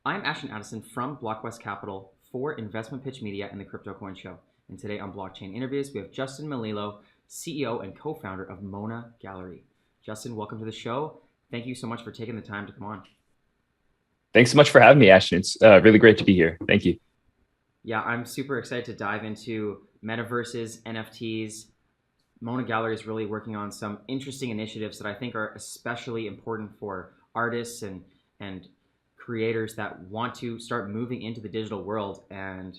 I'm Ashton Addison from Blockwest Capital for Investment Pitch Media and the Crypto Coin Show. And today on Blockchain Interviews, we have Justin Melillo, CEO and co-founder of MoNA Gallery. Justin, welcome to the show. Thank you so much for taking the time to come on. Thanks so much for having me, Ashton. It's really great to be here. Thank you. Yeah, I'm super excited to dive into Metaverses, NFTs. MoNA Gallery is really working on some interesting initiatives that I think are especially important for artists and creators that want to start moving into the digital world. And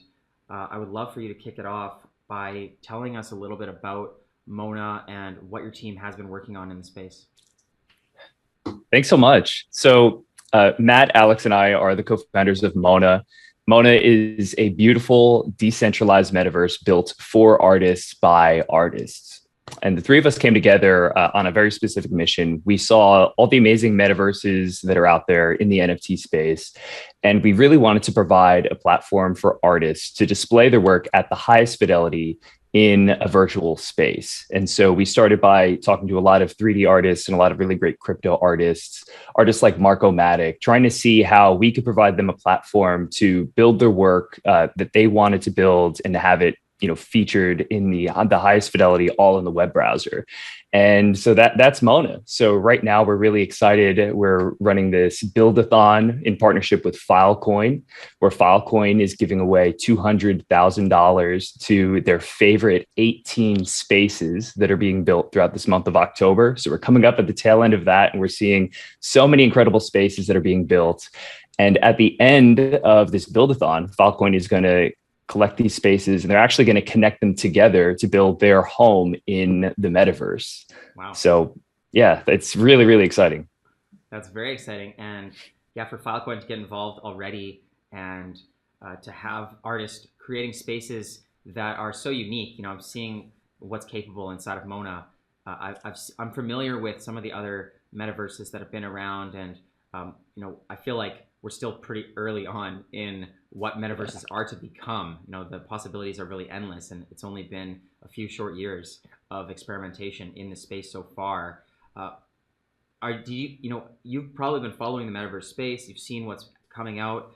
I would love for you to kick it off by telling us a little bit about MoNA and what your team has been working on in the space. Thanks so much. Matt, Alex, and I are the co-founders of MoNA. MoNA is a beautiful, decentralized metaverse built for artists by artists. And the three of us came together on a very specific mission. We saw all the amazing metaverses that are out there in the NFT space. And we really wanted to provide a platform for artists to display their work at the highest fidelity in a virtual space. And so we started by talking to a lot of 3D artists and a lot of really great crypto artists, artists like Marco Matic, trying to see how we could provide them a platform to build their work that they wanted to build and to have it featured in on the highest fidelity, all in the web browser. And so that's MoNA. So right now we're really excited. We're running this build-a-thon in partnership with Filecoin, where Filecoin is giving away $200,000 to their favorite 18 spaces that are being built throughout this month of October. So we're coming up at the tail end of that, and we're seeing so many incredible spaces that are being built. And at the end of this build-a-thon, Filecoin is going to collect these spaces, and they're actually going to connect them together to build their home in the metaverse. Wow. So yeah, it's really, really exciting. That's very exciting. And yeah, for Filecoin to get involved already and to have artists creating spaces that are so unique, I'm seeing what's capable inside of MoNA. I'm familiar with some of the other metaverses that have been around, and I feel like we're still pretty early on in what metaverses are to become. The possibilities are really endless, and it's only been a few short years of experimentation in the space so far. You've probably been following the metaverse space. You've seen what's coming out.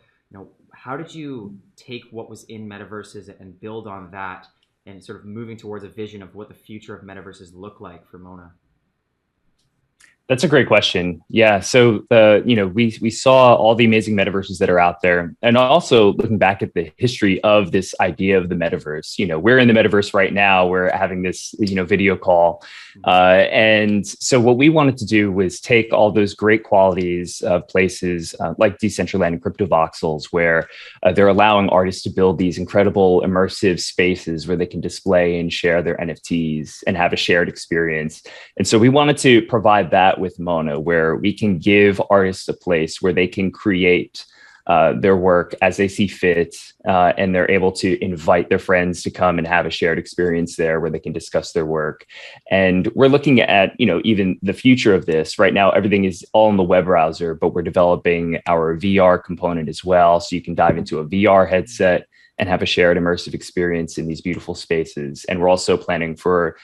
How did you take what was in metaverses and build on that, and sort of moving towards a vision of what the future of metaverses look like for MoNA? That's a great question. Yeah. So we saw all the amazing metaverses that are out there. And also looking back at the history of this idea of the metaverse, we're in the metaverse right now. We're having this, video call. And so what we wanted to do was take all those great qualities of places like Decentraland and Crypto Voxels, where they're allowing artists to build these incredible immersive spaces where they can display and share their NFTs and have a shared experience. And so we wanted to provide that with MoNA, where we can give artists a place where they can create their work as they see fit, and they're able to invite their friends to come and have a shared experience there where they can discuss their work. And we're looking at, even the future of this. Right now, everything is all in the web browser, but we're developing our VR component as well. So you can dive into a VR headset and have a shared immersive experience in these beautiful spaces. And we're also planning for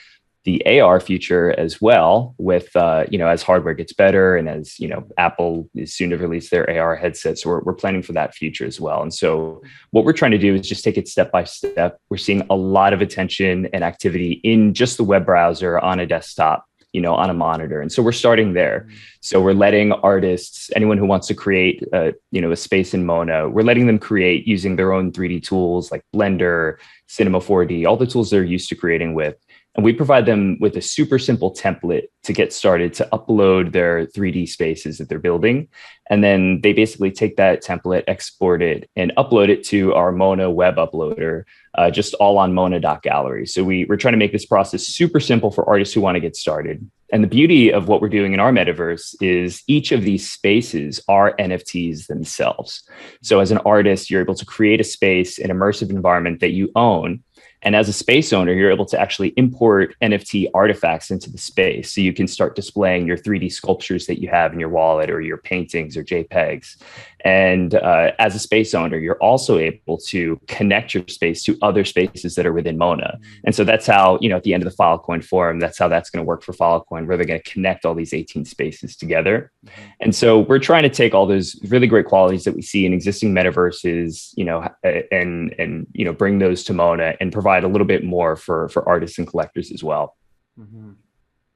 the AR future as well, with as hardware gets better, and as Apple is soon to release their AR headsets. So we're planning for that future as well. And so what we're trying to do is just take it step by step. We're seeing a lot of attention and activity in just the web browser, on a desktop, on a monitor. And so we're starting there. So we're letting artists, anyone who wants to create a space in MoNA, we're letting them create using their own 3D tools like Blender, Cinema 4D, all the tools they're used to creating with. And we provide them with a super simple template to get started, to upload their 3D spaces that they're building. And then they basically take that template, export it, and upload it to our MoNA web uploader, just all on mona.gallery. So we're trying to make this process super simple for artists who want to get started. And the beauty of what we're doing in our metaverse is each of these spaces are NFTs themselves. So as an artist, you're able to create a space, an immersive environment that you own. And as a space owner, you're able to actually import NFT artifacts into the space. So you can start displaying your 3D sculptures that you have in your wallet, or your paintings or JPEGs. And as a space owner, you're also able to connect your space to other spaces that are within MoNA. And so that's how, at the end of the Filecoin forum, that's how that's going to work for Filecoin, where they're going to connect all these 18 spaces together. And so we're trying to take all those really great qualities that we see in existing metaverses, and bring those to MoNA and provide a little bit more for artists and collectors as well.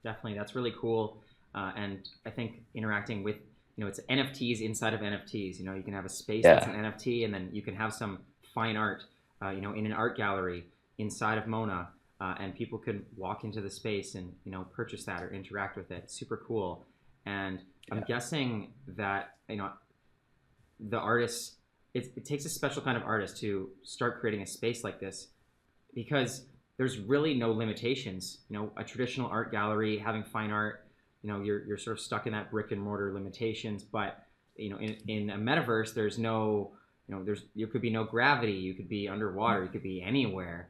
Definitely, that's really cool. And I think interacting with, it's NFTs inside of NFTs. You can have a space that's an NFT, and then you can have some fine art, in an art gallery inside of MoNA, and people could walk into the space and purchase that or interact with it. Super cool. And I'm guessing that the artists, it takes a special kind of artist to start creating a space like this, because there's really no limitations. A traditional art gallery having fine art, you're sort of stuck in that brick and mortar limitations. But in a metaverse, there's no, there could be no gravity. You could be underwater. You could be anywhere.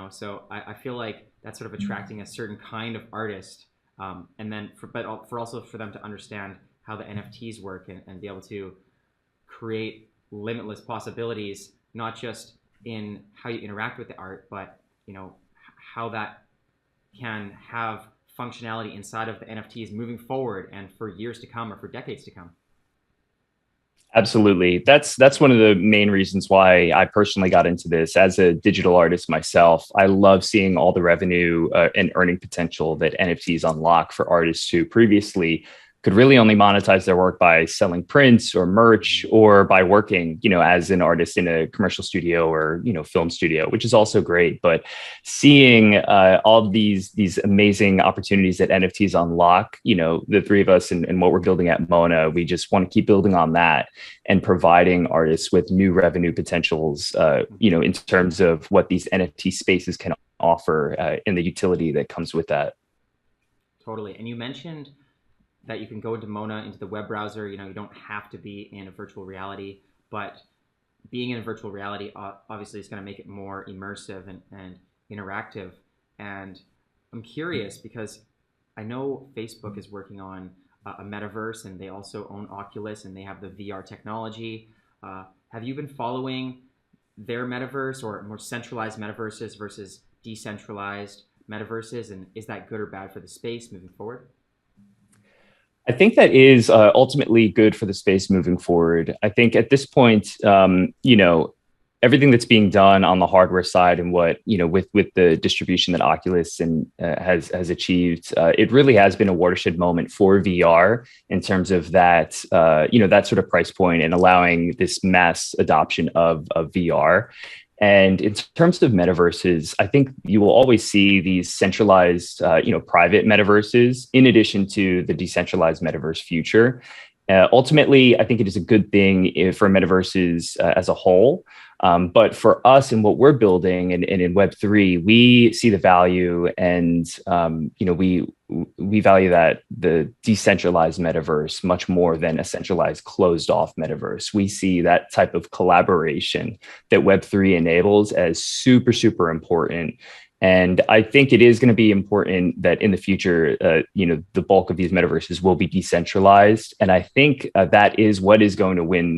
So I feel like that's sort of attracting a certain kind of artist, and then for also for them to understand how the NFTs work, and be able to create limitless possibilities, not just in how you interact with the art, but how that can have functionality inside of the NFTs moving forward and for years to come, or for decades to come. Absolutely. That's one of the main reasons why I personally got into this. As a digital artist myself, I love seeing all the revenue and earning potential that NFTs unlock for artists who previously could really only monetize their work by selling prints or merch, or by working, as an artist in a commercial studio or, film studio, which is also great. But seeing all these amazing opportunities that NFTs unlock, the three of us and what we're building at MoNA, we just want to keep building on that and providing artists with new revenue potentials, in terms of what these NFT spaces can offer, and the utility that comes with that. Totally. And you mentioned that you can go into MoNA, into the web browser. You don't have to be in a virtual reality, but being in a virtual reality obviously is going to make it more immersive and interactive. And I'm curious, because I know Facebook is working on a metaverse, and they also own Oculus, and they have the VR technology. Have you been following their metaverse, or more centralized metaverses versus decentralized metaverses? And is that good or bad for the space moving forward? I think that is ultimately good for the space moving forward. I think at this point, everything that's being done on the hardware side, and what, with the distribution that Oculus has achieved, it really has been a watershed moment for VR in terms of that, that sort of price point, and allowing this mass adoption of VR. And in terms of metaverses, I think you will always see these centralized, private metaverses, in addition to the decentralized metaverse future. Ultimately, I think it is a good thing for metaverses as a whole. But for us and what we're building, and in Web3, we see the value, and we value that the decentralized metaverse much more than a centralized, closed off metaverse. We see that type of collaboration that Web3 enables as super, super important. And I think it is going to be important that in the future, the bulk of these metaverses will be decentralized. And I think that is what is going to win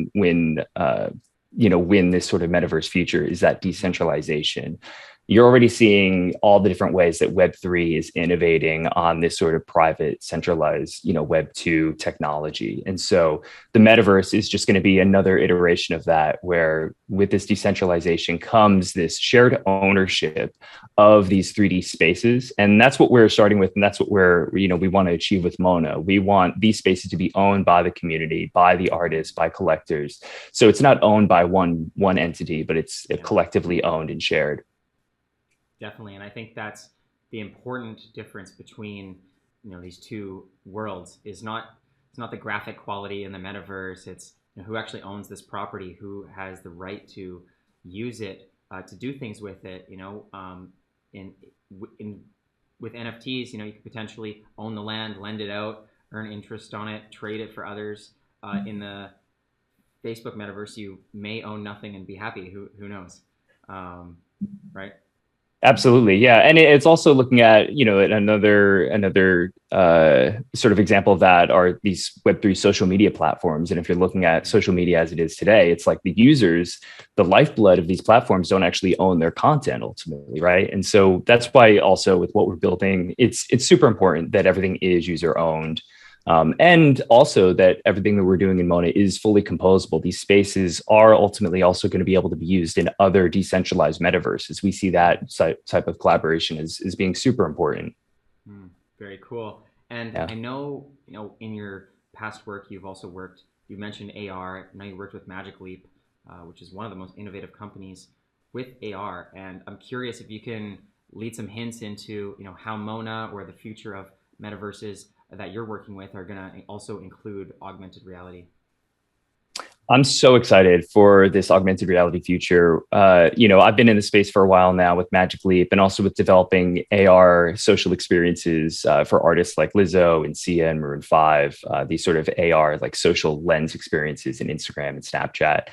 this sort of metaverse future, is that decentralization. You're already seeing all the different ways that Web3 is innovating on this sort of private, centralized, Web2 technology. And so the metaverse is just going to be another iteration of that, where with this decentralization comes this shared ownership of these 3D spaces. And that's what we're starting with. And that's what we want to achieve with MoNA. We want these spaces to be owned by the community, by the artists, by collectors. So it's not owned by one entity, but it's collectively owned and shared. Definitely. And I think that's the important difference between, these two worlds. It's not the graphic quality in the metaverse. It's who actually owns this property, who has the right to use it, to do things with it. With NFTs, you could potentially own the land, lend it out, earn interest on it, trade it for others. In the Facebook metaverse, you may own nothing and be happy. Who knows, right? Absolutely, yeah, and it's also looking at another sort of example of that are these Web3 social media platforms. And if you're looking at social media as it is today, it's like the users, the lifeblood of these platforms, don't actually own their content ultimately, right? And so that's why also with what we're building, it's super important that everything is user owned. And also that everything that we're doing in MoNA is fully composable. These spaces are ultimately also going to be able to be used in other decentralized metaverses. We see that type of collaboration as being super important. Very cool. And Yeah. I know, in your past work, you've also worked, you mentioned AR. I know you worked with Magic Leap, which is one of the most innovative companies with AR. And I'm curious if you can lead some hints into, how MoNA or the future of metaverses that you're working with are going to also include augmented reality. I'm so excited for this augmented reality future. I've been in the space for a while now with Magic Leap and also with developing AR social experiences for artists like Lizzo and Sia and Maroon 5, these sort of AR like social lens experiences in Instagram and Snapchat.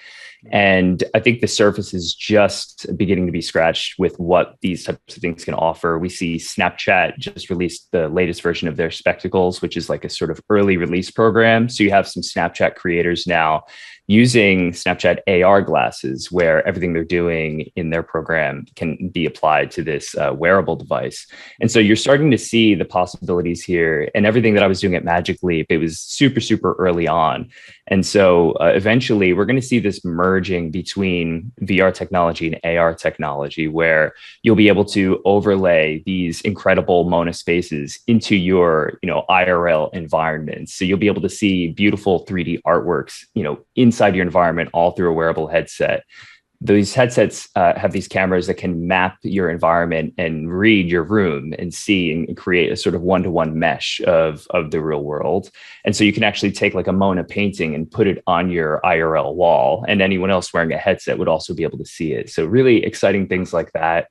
And I think the surface is just beginning to be scratched with what these types of things can offer. We see Snapchat just released the latest version of their Spectacles, which is like a sort of early release program. So you have some Snapchat creators now using Snapchat AR glasses, where everything they're doing in their program can be applied to this wearable device. And so you're starting to see the possibilities here. And everything that I was doing at Magic Leap, it was super, super early on. And so eventually we're going to see this merging between VR technology and AR technology, where you'll be able to overlay these incredible MoNA spaces into your, IRL environments. So you'll be able to see beautiful 3D artworks, inside your environment, all through a wearable headset. These headsets have these cameras that can map your environment and read your room and see and create a sort of one-to-one mesh of the real world. And so you can actually take like a MoNA painting and put it on your IRL wall, and anyone else wearing a headset would also be able to see it. So really exciting things like that.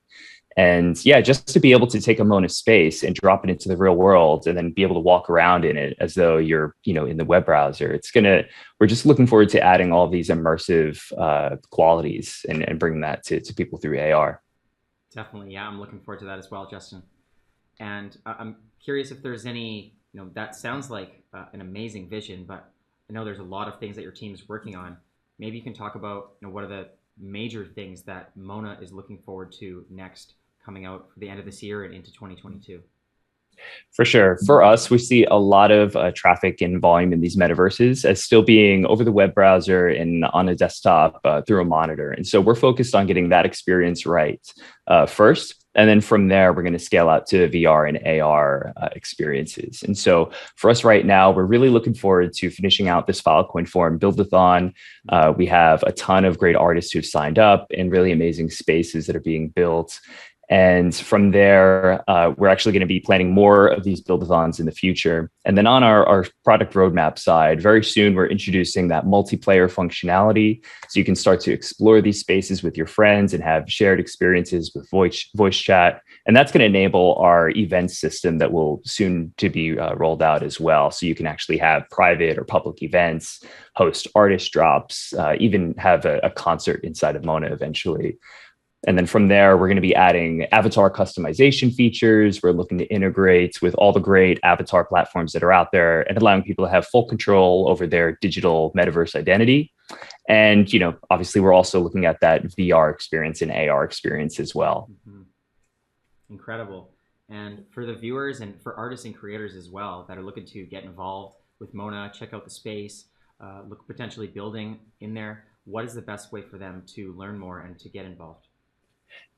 And yeah, just to be able to take a MoNA space and drop it into the real world and then be able to walk around in it as though you're, in the web browser, we're just looking forward to adding all of these immersive qualities and bringing that to people through AR. Definitely. Yeah, I'm looking forward to that as well, Justin. And I'm curious if there's any, that sounds like an amazing vision, but I know there's a lot of things that your team is working on. Maybe you can talk about, what are the major things that MoNA is looking forward to next, coming out for the end of this year and into 2022. For sure. For us, we see a lot of traffic and volume in these metaverses as still being over the web browser and on a desktop through a monitor. And so we're focused on getting that experience right first. And then from there, we're going to scale out to VR and AR experiences. And so for us right now, we're really looking forward to finishing out this Filecoin Forum Build-a-thon. We have a ton of great artists who've signed up and really amazing spaces that are being built. And from there, we're actually going to be planning more of these build-a-thons in the future. And then on our product roadmap side, very soon, we're introducing that multiplayer functionality. So you can start to explore these spaces with your friends and have shared experiences with voice chat. And that's going to enable our event system that will soon to be rolled out as well. So you can actually have private or public events, host artist drops, even have a concert inside of MoNA eventually. And then from there, we're going to be adding avatar customization features. We're looking to integrate with all the great avatar platforms that are out there and allowing people to have full control over their digital metaverse identity. And, obviously, we're also looking at that VR experience and AR experience as well. Mm-hmm. Incredible. And for the viewers and for artists and creators as well that are looking to get involved with MoNA, check out the space, look potentially building in there, what is the best way for them to learn more and to get involved?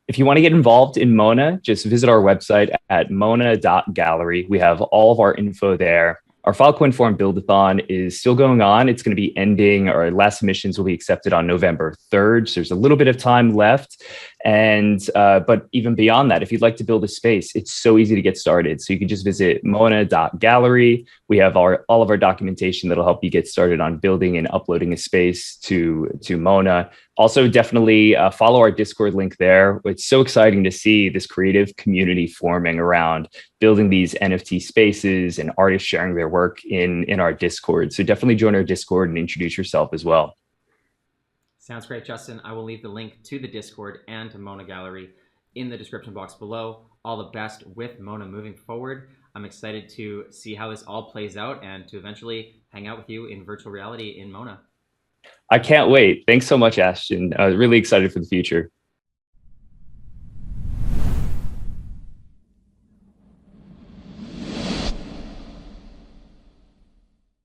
If you want to get involved in MoNA, just visit our website at mona.gallery. We have all of our info there. Our Filecoin Forum Build-a-thon is still going on. It's going to be ending. Our last submissions will be accepted on November 3rd. So there's a little bit of time left. And but even beyond that, if you'd like to build a space, it's so easy to get started. So you can just visit mona.gallery. We have all of our documentation that'll help you get started on building and uploading a space to MoNA. Also, definitely follow our Discord link there. It's so exciting to see this creative community forming around building these NFT spaces and artists sharing their work in our Discord. So definitely join our Discord and introduce yourself as well. Sounds great, Justin. I will leave the link to the Discord and to MoNA Gallery in the description box below. All the best with MoNA moving forward. I'm excited to see how this all plays out and to eventually hang out with you in virtual reality in MoNA. I can't wait. Thanks so much, Ashton. Really excited for the future.